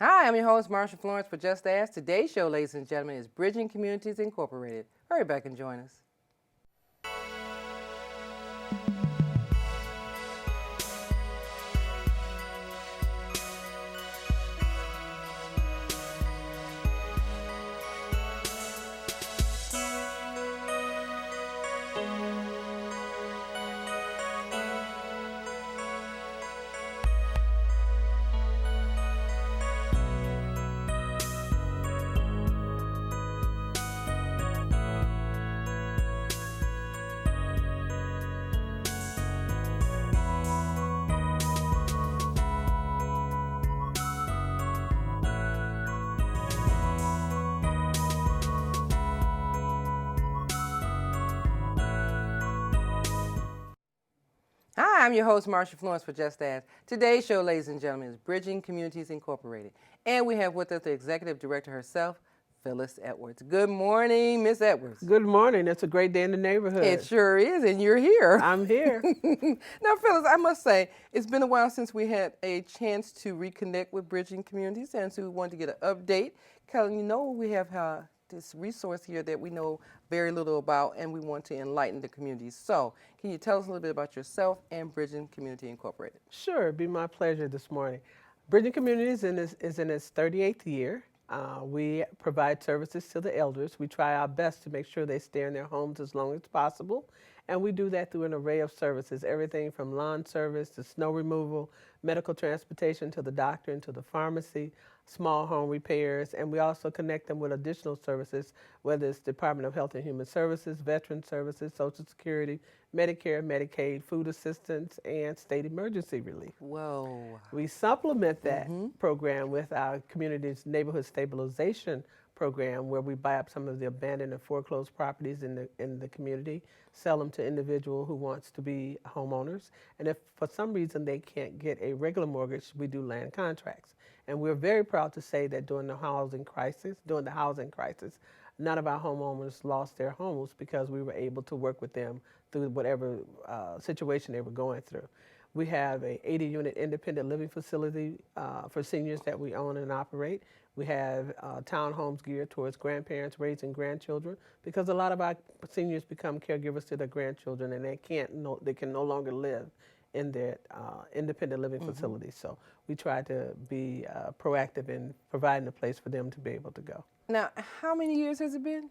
Hi, I'm your host, Marsha Florence for Just Ask. Today's show, ladies and gentlemen, is Bridging Communities Incorporated. Hurry back and join us. Hi, I'm your host, Marsha Florence for Just Ask. Today's show, ladies and gentlemen, is Bridging Communities Incorporated. And we have with us the executive director herself, Phyllis Edwards. Good morning, Miss Edwards. Good morning. It's a great day in the neighborhood. It sure is, and you're here. I'm here. Now, Phyllis, I must say, it's been a while since we had a chance to reconnect with Bridging Communities, and so we wanted to get an update. Because we have this resource here that we know very little about, and we want to enlighten the community. So, can you tell us a little bit about yourself and Bridging Community Incorporated? Sure, it'd be my pleasure this morning. Bridging Communities is in its 38th year. We provide services to the elders. We try our best to make sure they stay in their homes as long as possible. And we do that through an array of services, everything from lawn service to snow removal, medical transportation to the doctor and to the pharmacy, small home repairs, and we also connect them with additional services, whether it's Department of Health and Human Services, Veteran Services, Social Security, Medicare, Medicaid, food assistance, and state emergency relief. Whoa. We supplement that program with our community's neighborhood stabilization program, where we buy up some of the abandoned and foreclosed properties in the community, sell them to individual who wants to be homeowners, and if for some reason they can't get a regular mortgage, we do land contracts. And we're very proud to say that during the housing crisis, none of our homeowners lost their homes because we were able to work with them through whatever situation they were going through. We have a 80-unit independent living facility for seniors that we own and operate. We have townhomes geared towards grandparents raising grandchildren, because a lot of our seniors become caregivers to their grandchildren, and they can no longer live in their independent living facilities. So we try to be proactive in providing a place for them to be able to go. Now, how many years has it been?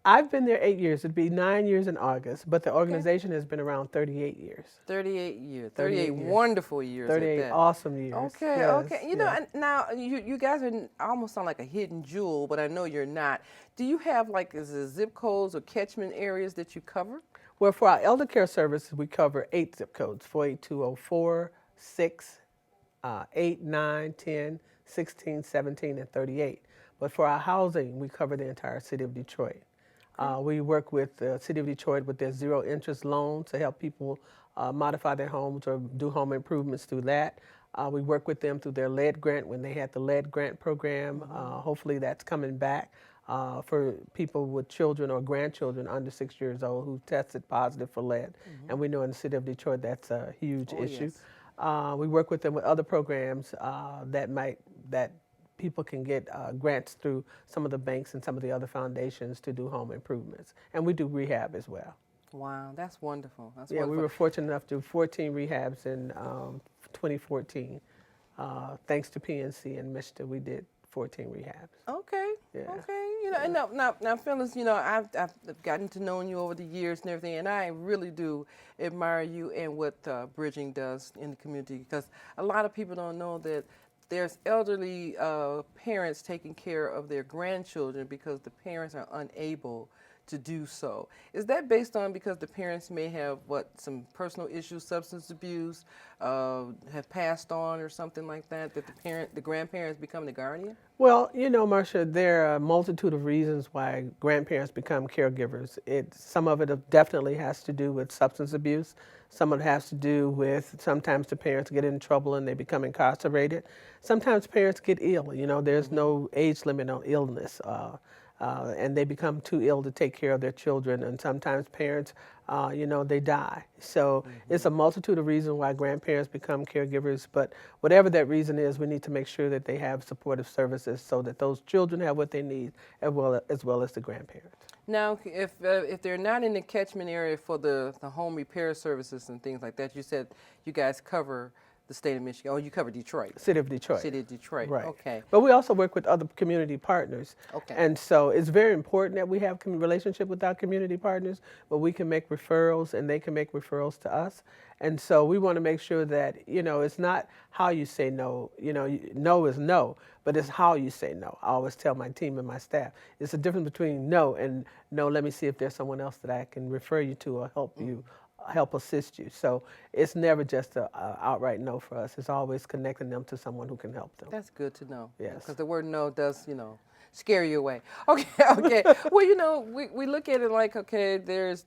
I've been there 8 years. It'd be 9 years in August, but the organization has been around 38 years. 38 years. 38 wonderful years. 38 at that. awesome years. Okay, yes, okay. You know, now you guys are almost sound like a hidden jewel, but I know you're not. Do you have is it zip codes or catchment areas that you cover? Well, for our elder care services, we cover 8 zip codes: 48204, 6, 8, 9, 10, 16, 17, and 38. But for our housing, we cover the entire city of Detroit. We work with the City of Detroit with their zero interest loan to help people modify their homes or do home improvements through that. We work with them through their lead grant when they had the lead grant program. Hopefully that's coming back for people with children or grandchildren under 6 years old who tested positive for lead. And we know in the City of Detroit that's a huge issue. Yes. We work with them with other programs that people can get grants through some of the banks and some of the other foundations to do home improvements. And we do rehab as well. Wow, that's wonderful. That's wonderful. We were fortunate enough to do 14 rehabs in 2014. Thanks to PNC and MISTA, we did 14 rehabs. Okay, yeah. Okay. And now, Phyllis, I've gotten to know you over the years and everything, and I really do admire you and what Bridging does in the community, because a lot of people don't know that there's elderly parents taking care of their grandchildren because the parents are unable to do so. Is that based on because the parents may have some personal issues, substance abuse, have passed on or something like that, that the grandparents become the guardian? Well, Marcia, there are a multitude of reasons why grandparents become caregivers. Some of it definitely has to do with substance abuse. Some of it has to do with sometimes the parents get in trouble and they become incarcerated. Sometimes parents get ill. There's no age limit on illness. and they become too ill to take care of their children, and sometimes parents, they die. So it's a multitude of reasons why grandparents become caregivers, but whatever that reason is, we need to make sure that they have supportive services so that those children have what they need as well as the grandparents. Now, if they're not in the catchment area for the home repair services and things like that, you said you guys cover the state of Michigan. Oh, you cover Detroit. City of Detroit. City of Detroit. Right. Okay. But we also work with other community partners. Okay. And so it's very important that we have a relationship with our community partners, but we can make referrals and they can make referrals to us. And so we want to make sure that, it's not how you say no. No is no, but it's how you say no. I always tell my team and my staff, it's a difference between no and no, let me see if there's someone else that I can refer you to or help assist you. So it's never just a outright no for us. It's always connecting them to someone who can help them. That's good to know. Yes. Because the word no does, scare you away. Okay, okay. Well, we look at it like, okay, there's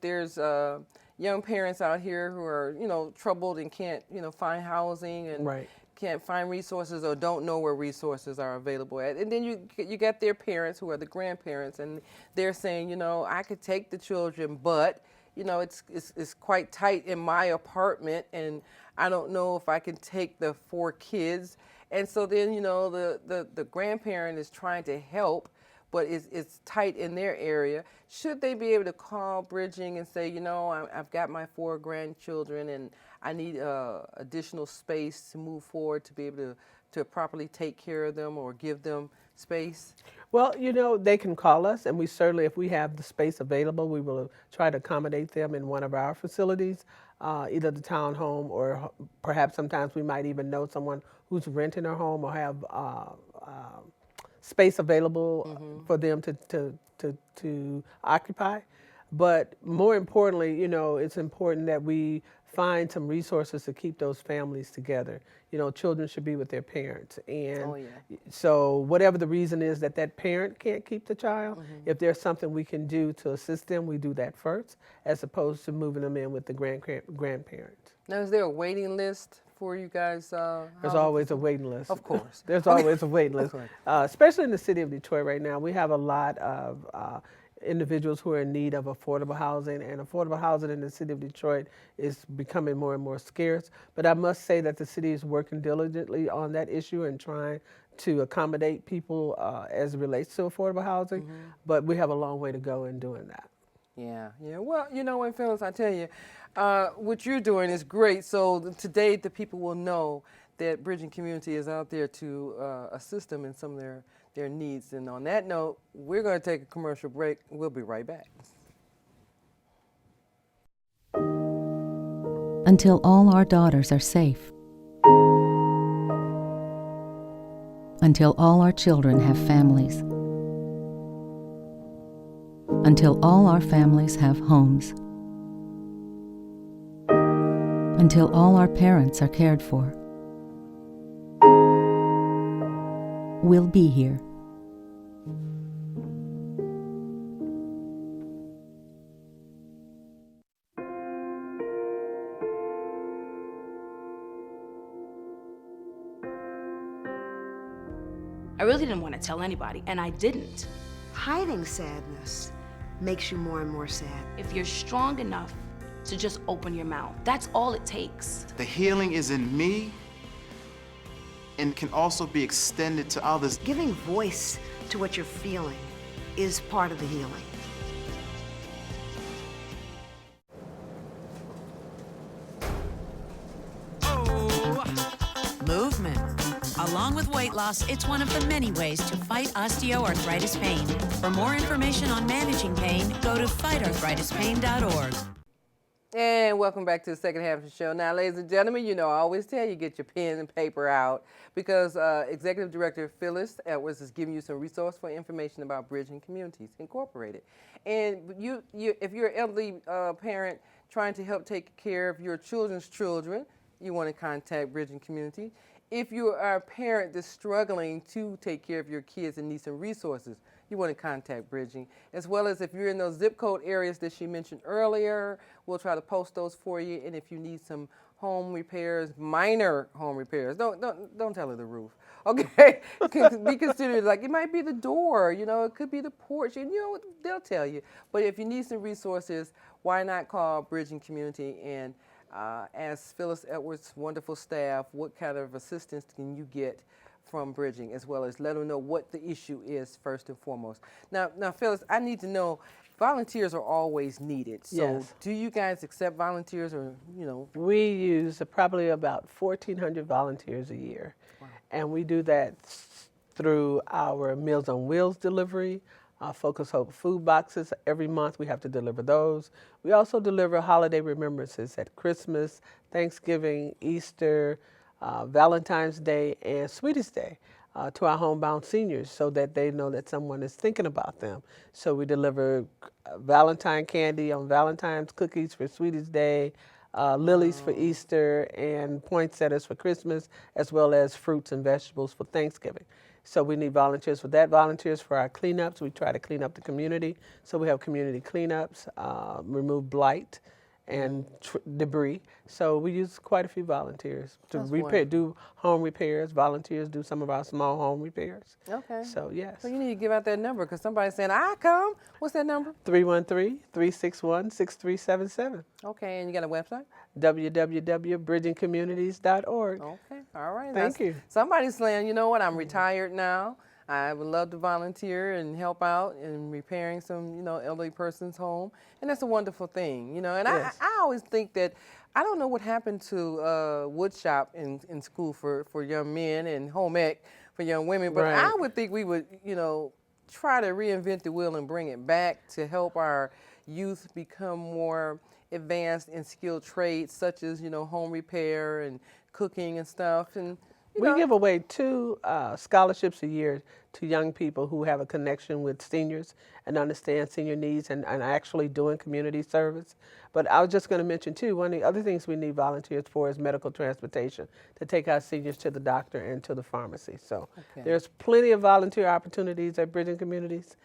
young parents out here who are, troubled and can't, find housing and Right. can't find resources or don't know where resources are available at. And then you got their parents who are the grandparents, and they're saying, I could take the children, but it's quite tight in my apartment, and I don't know if I can take the 4 kids. And so then, the grandparent is trying to help, but it's tight in their area. Should they be able to call Bridging and say, I've got my 4 grandchildren and I need additional space to move forward to be able to properly take care of them or give them space? Well, they can call us, and we certainly, if we have the space available, we will try to accommodate them in one of our facilities, either the townhome or perhaps sometimes we might even know someone who's renting a home or have space available for them to occupy. But more importantly, it's important that we find some resources to keep those families together. Children should be with their parents. And so whatever the reason is that parent can't keep the child, if there's something we can do to assist them, we do that first, as opposed to moving them in with the grandparents. Now, is there a waiting list for you guys? There's always a waiting list. Of course. There's always a waiting list. Especially in the city of Detroit right now, we have a lot of individuals who are in need of affordable housing, and affordable housing in the city of Detroit is becoming more and more scarce. But I must say that the city is working diligently on that issue and trying to accommodate people as it relates to affordable housing, but we have a long way to go in doing that. Yeah. Well, what, Phyllis, I tell you, what you're doing is great. So today the people will know that Bridging Community is out there to assist them in some of their needs. And on that note, we're going to take a commercial break. We'll be right back. Until all our daughters are safe. Until all our children have families. Until all our families have homes. Until all our parents are cared for. We'll be here. I really didn't want to tell anybody, and I didn't. Hiding sadness makes you more and more sad. If you're strong enough to just open your mouth, that's all it takes. The healing is in me and can also be extended to others. Giving voice to what you're feeling is part of the healing. Movement. Along with weight loss, it's one of the many ways to fight osteoarthritis pain. For more information on managing pain, go to fightarthritispain.org. And welcome back to the second half of the show. Now, ladies and gentlemen, I always tell you, get your pen and paper out because Executive Director Phyllis Edwards is giving you some resourceful information about Bridging Communities Incorporated. And if you're an elderly parent trying to help take care of your children's children, you want to contact Bridging Community. If you are a parent that's struggling to take care of your kids and need some resources, you want to contact Bridging. As well as if you're in those zip code areas that she mentioned earlier, we'll try to post those for you. And if you need some home repairs, minor home repairs. Don't tell her the roof. Okay, be considered like it might be the door. You know, it could be the porch. And you know, they'll tell you. But if you need some resources, why not call Bridging Community and ask Phyllis Edwards' wonderful staff what kind of assistance can you get from Bridging, as well as let them know what the issue is first and foremost. Now, Phyllis, I need to know. Volunteers are always needed. So Yes. do you guys accept volunteers or, you know? We use probably about 1,400 volunteers a year. Wow. And we do that through our Meals on Wheels delivery, Focus Hope food boxes. Every month we have to deliver those. We also deliver holiday remembrances at Christmas, Thanksgiving, Easter, Valentine's Day, and Sweetest Day. To our homebound seniors so that they know that someone is thinking about them. So we deliver Valentine candy on Valentine's, cookies for Sweetest Day, lilies for Easter, and poinsettias for Christmas, as well as fruits and vegetables for Thanksgiving. So we need volunteers for that, volunteers for our cleanups. We try to clean up the community. So we have community cleanups, remove blight and debris. So we use quite a few volunteers to That's repair, do home repairs. Volunteers do some of our small home repairs. Okay. So yes. So you need to give out that number because somebody's saying, I come. What's that number? 313-361-6377. Okay, and you got a website? www.bridgingcommunities.org. Okay, all right. Thank you. Somebody's saying, you know what, I'm retired now. I would love to volunteer and help out in repairing some, you know, elderly person's home. And that's a wonderful thing, you know. And Yes. I always think that, I don't know what happened to wood shop in school for young men and home ec for young women, but Right. I would think we would, you know, try to reinvent the wheel and bring it back to help our youth become more advanced in skilled trades such as, you know, home repair and cooking and stuff. And We give away 2 scholarships a year to young people who have a connection with seniors and understand senior needs and actually doing community service. But I was just going to mention too, one of the other things we need volunteers for is medical transportation to take our seniors to the doctor and to the pharmacy. So there's plenty of volunteer opportunities at Bridging Communities.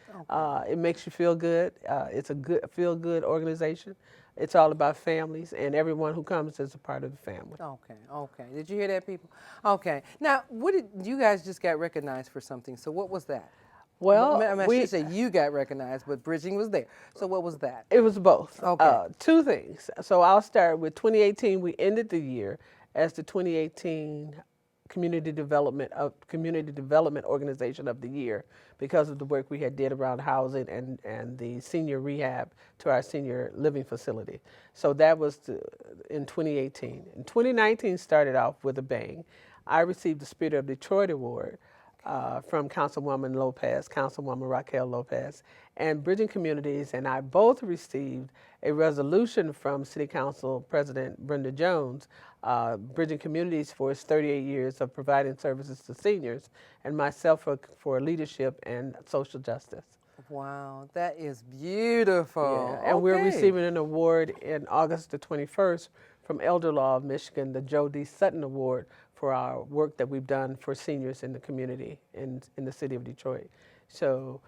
It makes you feel good. It's a good feel-good organization. It's all about families, and everyone who comes is a part of the family. Okay. Did you hear that, people? Okay. Now, what did you guys just got recognized for something? So what was that? Well, I should say you got recognized, but Bridging was there. So what was that? It was both. Okay. 2 things. So I'll start with 2018. We ended the year as the 2018 Community Development Organization of the Year because of the work we had did around housing and the senior rehab to our senior living facility. So that was in 2018. And 2019 started off with a bang. I received the Spirit of Detroit Award from Councilwoman Raquel Lopez, and Bridging Communities and I both received a resolution from City Council President Brenda Jones, Bridging Communities for its 38 years of providing services to seniors, and myself for leadership and social justice. Wow, that is beautiful. Yeah, and we're Okay. receiving an award in August the 21st from Elder Law of Michigan, the Joe D. Sutton Award, for our work that we've done for seniors in the community in the city of Detroit. So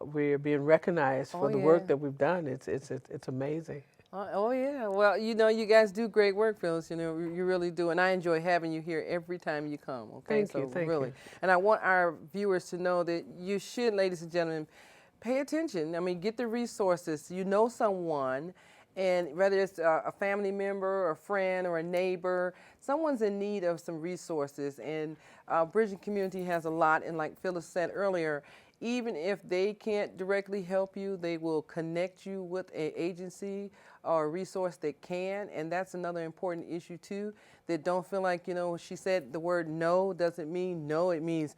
we're being recognized for the work that we've done. It's amazing. Oh yeah. Well, you know, you guys do great work, Phyllis. You know, you really do, and I enjoy having you here every time you come. Okay, Thank you, so thank really, you. and I want our viewers to know that you should, ladies and gentlemen, pay attention. I mean, get the resources. You know someone, and whether it's a family member, or a friend, or a neighbor, someone's in need of some resources. And Bridging Community has a lot. And like Phyllis said earlier, even if they can't directly help you, they will connect you with an agency or a resource that can. And that's another important issue too, that don't feel like, you know, she said the word no doesn't mean no, it means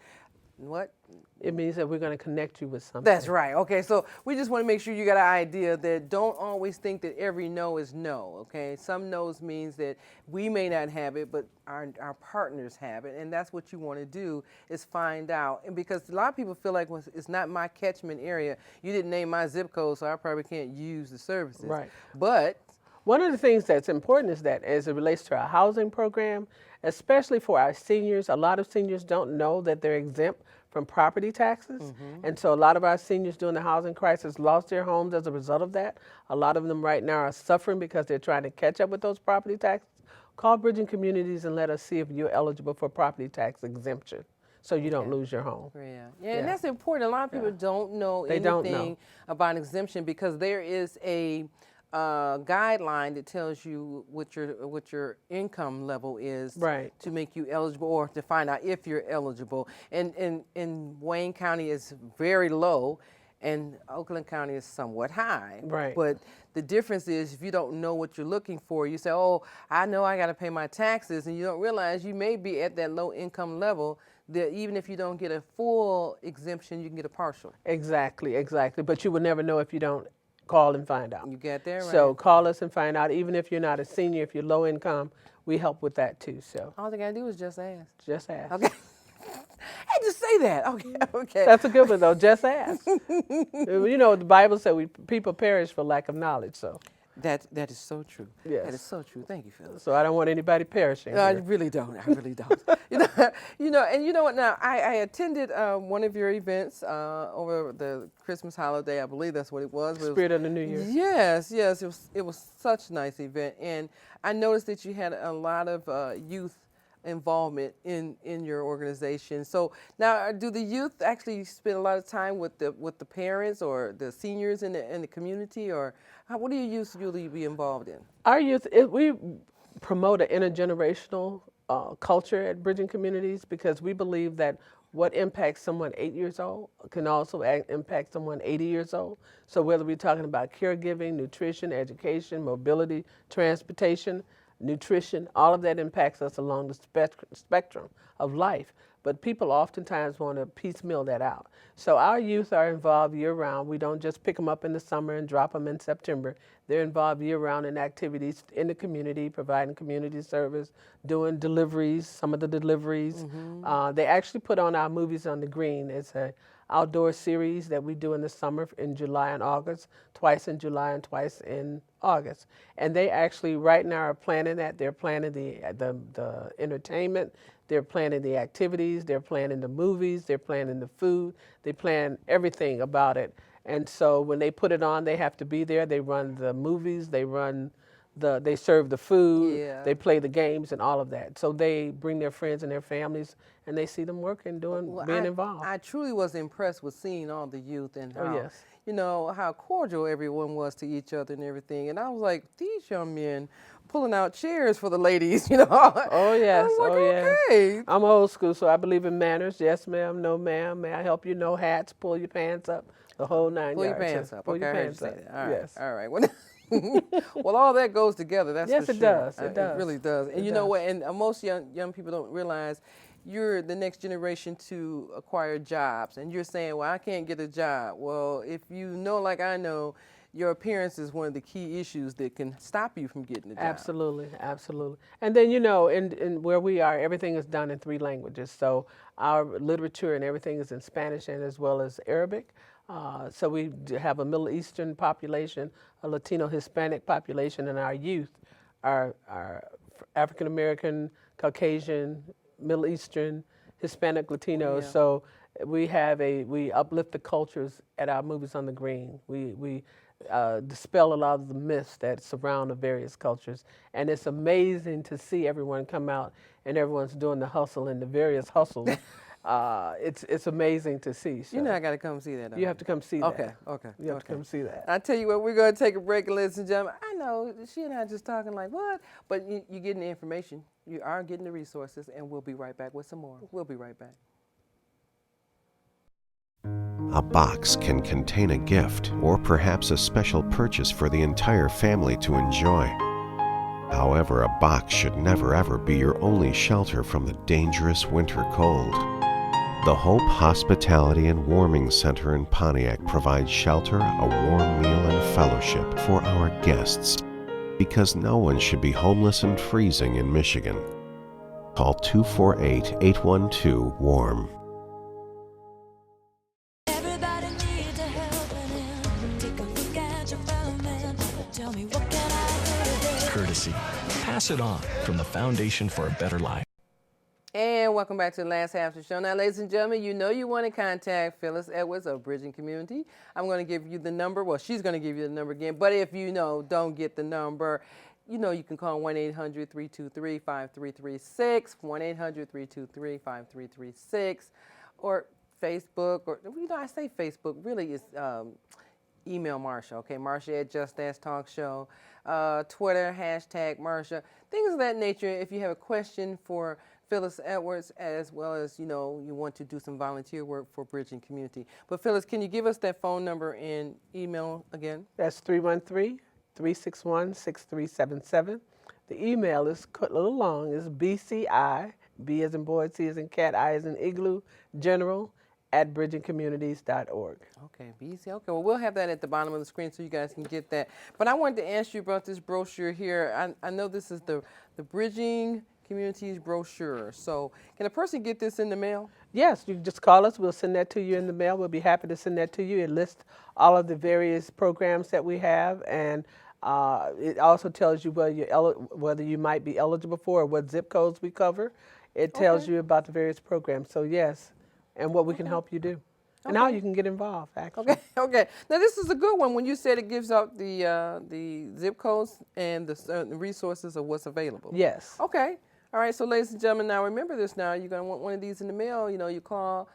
what? It means that we're going to connect you with something. That's right. Okay, so we just want to make sure you got an idea that don't always think that every no is no, okay? Some no's means that we may not have it, but our partners have it, and that's what you want to do is find out. And because a lot of people feel like, well, it's not my catchment area. You didn't name my zip code, so I probably can't use the services. Right. But one of the things that's important is that as it relates to our housing program, especially for our seniors, a lot of seniors don't know that they're exempt from property taxes. And so a lot of our seniors during the housing crisis lost their homes as a result of that. A lot of them right now are suffering because they're trying to catch up with those property taxes call Bridging Communities and let us see if you're eligible for property tax exemption so you don't lose your home. Yeah, and that's important. A lot of people don't know anything about exemption because there is a guideline that tells you what your income level is to make you eligible or to find out if you're eligible. And in Wayne County is very low, and Oakland County is somewhat high. But the difference is if you don't know what you're looking for, you say, oh, I know I got to pay my taxes, and you don't realize you may be at that low income level that even if you don't get a full exemption, you can get a partial. Exactly. But you will never know if you don't call and find out. You get there, right? So call us and find out. Even if you're not a senior, if you're low income, we help with that too. So all they gotta do is just ask. Just ask. Okay. Hey, just say that. Okay. That's a good one though. Just ask. You know, the Bible said people perish for lack of knowledge. So that is so true. Yes. That is so true. Thank you, Phyllis. So I don't want anybody perishing. No, I really don't. I really don't. you know, and you know what? Now I attended one of your events over the Christmas holiday. I believe that's what it was. Spirit of the New Year. Yes. It was such a nice event, and I noticed that you had a lot of youth involvement in your organization. So now, do the youth actually spend a lot of time with the parents or the seniors in the community, or what do your youth usually be involved in? Our youth, we promote an intergenerational culture at Bridging Communities because we believe that what impacts someone 8 years old can also impact someone 80 years old. So whether we're talking about caregiving, nutrition, education, mobility, transportation, nutrition, all of that impacts us along the spectrum of life. But people oftentimes want to piecemeal that out. So our youth are involved year-round. We don't just pick them up in the summer and drop them in September. They're involved year-round in activities in the community, providing community service, doing deliveries, some of the deliveries. They actually put on our Movies on the Green. It's an outdoor series that we do in the summer in July and August, twice in July and twice in August. And they actually right now are planning that. They're planning the entertainment, they're planning the activities, they're planning the movies, they're planning the food, they plan everything about it. And so when they put it on, they have to be there. They run the movies, they serve the food, they play the games and all of that. So they bring their friends and their families and they see them working, being involved. I truly was impressed with seeing all the youth and how, yes. you know, how cordial everyone was to each other and everything. And I was like, these young men pulling out chairs for the ladies, you know. Oh, yes. I was like, okay. Yes. I'm old school, so I believe in manners. Yes, ma'am. No, ma'am. May I help you? No hats. Pull your pants up. The whole 9 yards. Pull your pants up. Pull Okay, your I heard pants you up. say that. All right. Yes. All right. Well, all that goes together. That's yes, for it sure. does. It does. It really does. And it you does. know what? And most young people don't realize you're the next generation to acquire jobs. And you're saying, well, I can't get a job. Well, if you know, like I know, your appearance is one of the key issues that can stop you from getting a job. Absolutely, absolutely. And then, you know, in where we are, everything is done in 3 languages. So our literature and everything is in Spanish and as well as Arabic. So we have a Middle Eastern population, a Latino Hispanic population, and our youth are African American, Caucasian, Middle Eastern, Hispanic, Latinos. So we uplift the cultures at our Movies on the Green. We dispel a lot of the myths that surround the various cultures. And it's amazing to see everyone come out and everyone's doing the hustle and the various hustles. It's amazing to see. So. You know I got to come see that. You have to come see that. Okay. You have to come see that. I tell you what, we're going to take a break, ladies and gentlemen. I know she and I just talking like, what? But you're getting the information. You are getting the resources, and we'll be right back with some more. We'll be right back. A box can contain a gift or perhaps a special purchase for the entire family to enjoy. However, a box should never ever be your only shelter from the dangerous winter cold. The Hope Hospitality and Warming Center in Pontiac provides shelter, a warm meal, and fellowship for our guests because no one should be homeless and freezing in Michigan. Call 248-812-WARM. Courtesy. Pass it on from the Foundation for a Better Life. And welcome back to the last half of the show. Now, ladies and gentlemen, you know you want to contact Phyllis Edwards of Bridging Community. I'm going to give you the number. Well, she's going to give you the number again. But if you don't get the number, you know, you can call 1-800-323-5336, 1-800-323-5336, or Facebook, or, you know, I say Facebook, really is email Marsha, okay? Marsha at Just Ask Talk Show, Twitter, hashtag Marsha, things of that nature. If you have a question for Phyllis Edwards, as well as, you know, you want to do some volunteer work for Bridging Community. But Phyllis, can you give us that phone number and email again? That's 313-361-6377. The email is cut a little long. It's BCI, B as in boy, C as in cat, I as in igloo, general, @bridgingcommunities.org. Okay, BC. Okay, well, we'll have that at the bottom of the screen so you guys can get that. But I wanted to ask you about this brochure here. I know this is the Bridging Communities brochure. So can a person get this in the mail? Yes, you can just call us. We'll send that to you in the mail. We'll be happy to send that to you. It lists all of the various programs that we have, and it also tells you whether you might be eligible for or what zip codes we cover. It tells you about the various programs. So yes, and what we can help you do, and how you can get involved. Actually. Okay. Okay. Now this is a good one. When you said it gives out the zip codes and the resources of what's available. Yes. Okay. All right. So ladies and gentlemen, now remember this. Now you're gonna want one of these in the mail. You know, you call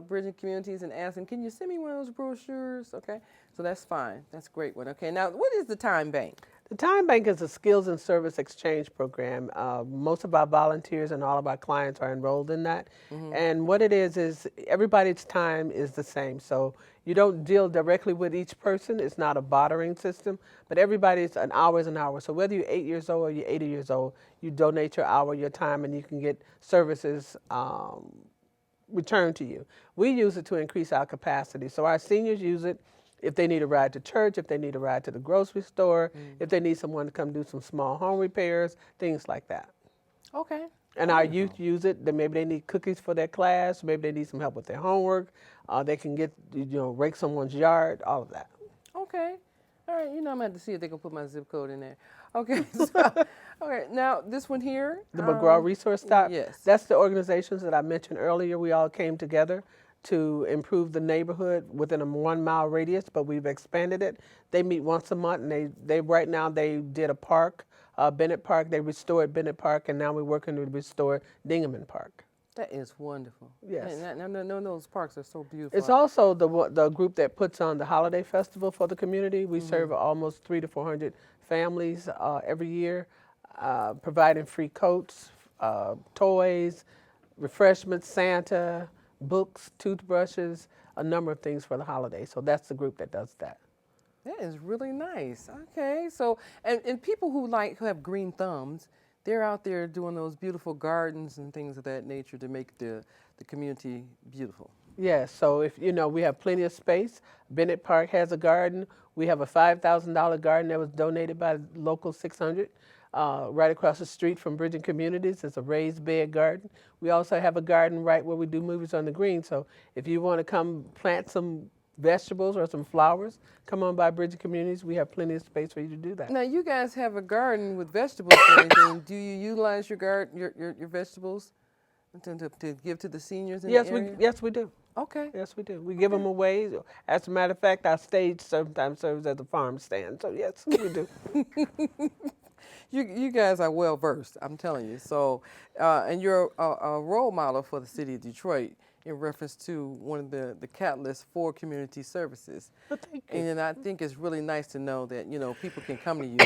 Bridging Communities and ask them, can you send me one of those brochures? Okay. So that's fine. That's a great one. Okay. Now, what is the Time Bank? The Time Bank is a skills and service exchange program. Most of our volunteers and all of our clients are enrolled in that. And what it is everybody's time is the same. So you don't deal directly with each person. It's not a bartering system, but everybody's an hour is an hour. So whether you're 8 years old or you're 80 years old, you donate your hour, your time, and you can get services returned to you. We use it to increase our capacity. So our seniors use it if they need a ride to church, if they need a ride to the grocery store, if they need someone to come do some small home repairs, things like that. Okay. And our youth use it. Maybe they need cookies for their class. Maybe they need some help with their homework. They can get, rake someone's yard, all of that. Okay. All right. You know, I'm going to have to see if they can put my zip code in there. Okay. So, okay. Now, this one here. The McGraw Resource Stop. Yes. That's the organizations that I mentioned earlier. We all came together to improve the neighborhood within a 1 mile radius, but we've expanded it. They meet once a month, and they right now they did a park, Bennett Park. They restored Bennett Park, and now we're working to restore Dingaman Park. That is wonderful. Yes. No, those parks are so beautiful. It's also the group that puts on the holiday festival for the community. We serve almost 300 to 400 families every year, providing free coats, toys, refreshments, Santa, books, toothbrushes, a number of things for the holiday. So that's the group that does that. That is really nice. Okay, so and people who have green thumbs, they're out there doing those beautiful gardens and things of that nature to make the community beautiful. Yes, so if we have plenty of space. Bennett Park has a garden. We have a $5,000 garden that was donated by local 600. Right across the street from Bridging Communities. It's a raised bed garden. We also have a garden right where we do movies on the green. So if you want to come plant some vegetables or some flowers, come on by Bridging Communities. We have plenty of space for you to do that. Now you guys have a garden with vegetables and everything. Do you utilize your vegetables to give to the seniors in the area? Yes, we do. Okay. Yes, we do. We give them away. As a matter of fact, our stage sometimes serves as a farm stand. So yes, we do. You guys are well versed, I'm telling you. So, and you're a role model for the city of Detroit in reference to one of the catalysts for community services. Well, thank you. And I think it's really nice to know that people can come to you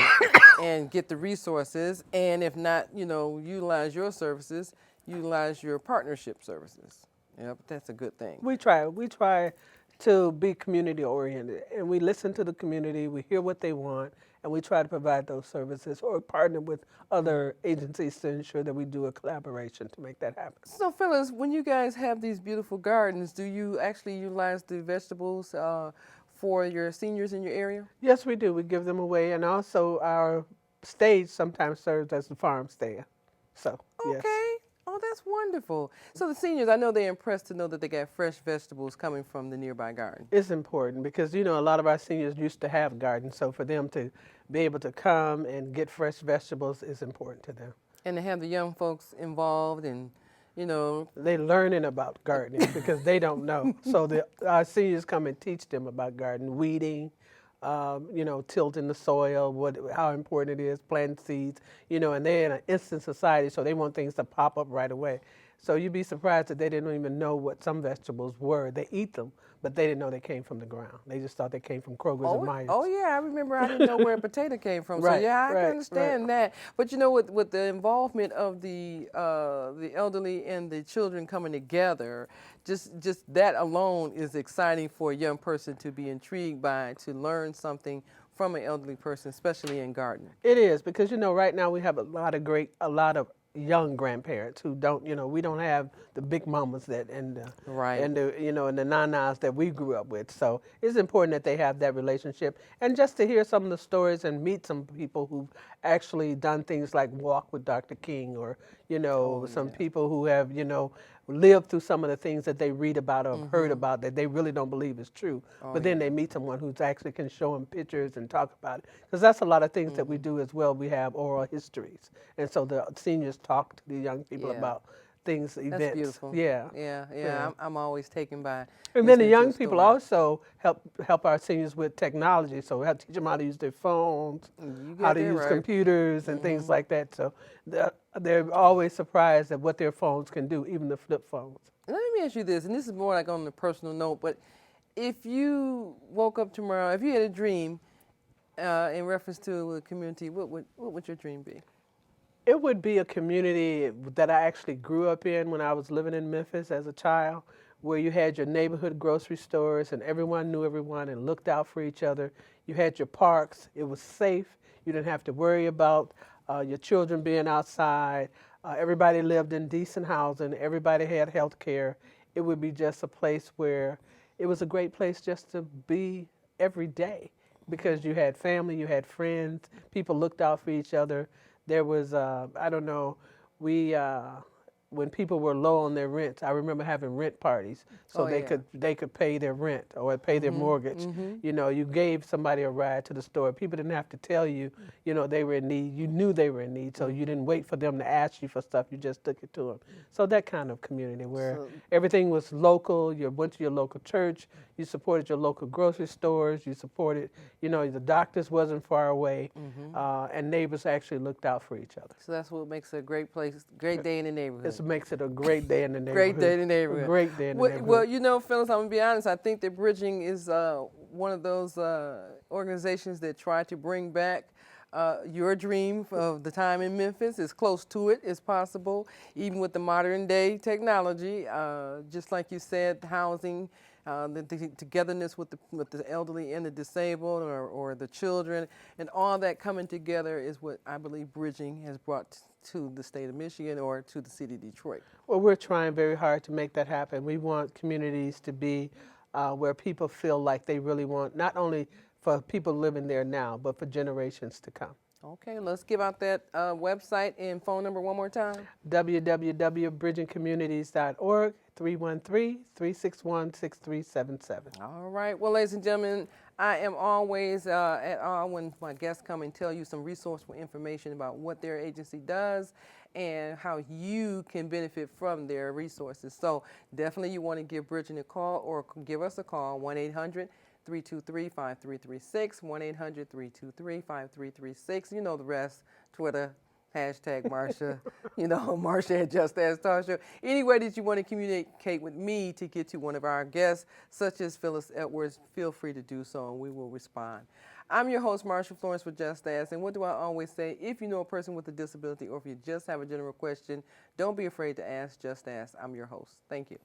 and get the resources, and if not, utilize your services, utilize your partnership services. But that's a good thing. We try to be community oriented, and we listen to the community. We hear what they want, and we try to provide those services or partner with other agencies to ensure that we do a collaboration to make that happen. So Phyllis, when you guys have these beautiful gardens, do you actually utilize the vegetables for your seniors in your area? Yes, we do. We give them away, and also our stage sometimes serves as the farm stand. So, okay. Yes. Oh, that's wonderful. So the seniors, I know they're impressed to know that they got fresh vegetables coming from the nearby garden. It's important because, a lot of our seniors used to have gardens, so for them to be able to come and get fresh vegetables is important to them. And to have the young folks involved and, They're learning about gardening because they don't know. So our seniors come and teach them about garden weeding, tilting the soil, how important it is, planting seeds, and they're in an instant society, so they want things to pop up right away. So you'd be surprised that they didn't even know what some vegetables were. They eat them, but they didn't know they came from the ground. They just thought they came from Kroger's and Myers. Oh yeah, I remember. I didn't know where a potato came from. So yeah, I can understand that. But with the involvement of the elderly and the children coming together, just that alone is exciting for a young person to be intrigued by, to learn something from an elderly person, especially in gardening. It is, because right now we have a lot of young grandparents who don't, we don't have the big mamas and the nanas that we grew up with. So it's important that they have that relationship, and just to hear some of the stories and meet some people who've actually done things like walk with Dr. King, or some people who have lived through some of the things that they read about or heard about that they really don't believe is true. But then they meet someone who actually can show them pictures and talk about it. Because that's a lot of things that we do as well. We have oral histories. And so the seniors talk to the young people about things, events. That's beautiful. Yeah. I'm always taken by. And then the young people also help our seniors with technology. So we have to teach them how to use their phones, how to use computers and things like that. So they're always surprised at what their phones can do, even the flip phones. Let me ask you this, and this is more like on the personal note, but if you woke up tomorrow, if you had a dream in reference to a community, what would your dream be? It would be a community that I actually grew up in when I was living in Memphis as a child, where you had your neighborhood grocery stores and everyone knew everyone and looked out for each other. You had your parks. It was safe. You didn't have to worry about your children being outside. Everybody lived in decent housing. Everybody had health care. It would be just a place where it was a great place just to be every day, because you had family, you had friends, people looked out for each other. There was, when people were low on their rent, I remember having rent parties so they could pay their rent or pay their mortgage. You gave somebody a ride to the store. People didn't have to tell you, they were in need. You knew they were in need, so you didn't wait for them to ask you for stuff. You just took it to them. So that kind of community where everything was local. You went to your local church. You supported your local grocery stores. You supported, the doctors wasn't far away, and neighbors actually looked out for each other. So that's what makes it a great place, great day in the neighborhood. This makes it a great day in the neighborhood. Great day in the neighborhood. A great day in the neighborhood. Well, Phyllis, I'm going to be honest. I think that Bridging is one of those organizations that try to bring back your dream of the time in Memphis, as close to it as possible, even with the modern day technology. Just like you said, housing, the togetherness with the elderly and the disabled or the children, and all that coming together is what I believe Bridging has brought to the state of Michigan or to the city of Detroit. Well, we're trying very hard to make that happen. We want communities to be where people feel like they really want, not only for people living there now, but for generations to come. Okay, let's give out that website and phone number one more time. www.bridgingcommunities.org, 313-361-6377. All right. Well, ladies and gentlemen, I am always at awe when my guests come and tell you some resourceful information about what their agency does and how you can benefit from their resources. So definitely you want to give Bridging a call or give us a call, 1-800-323-5336, 1-800-323-5336. You know the rest, Twitter, hashtag Marsha, Marsha at Just Ask Tasha. Any way that you want to communicate with me to get to one of our guests, such as Phyllis Edwards, feel free to do so and we will respond. I'm your host, Marsha Florence with Just Ask, and what do I always say? If you know a person with a disability or if you just have a general question, don't be afraid to ask. Just Ask. I'm your host. Thank you.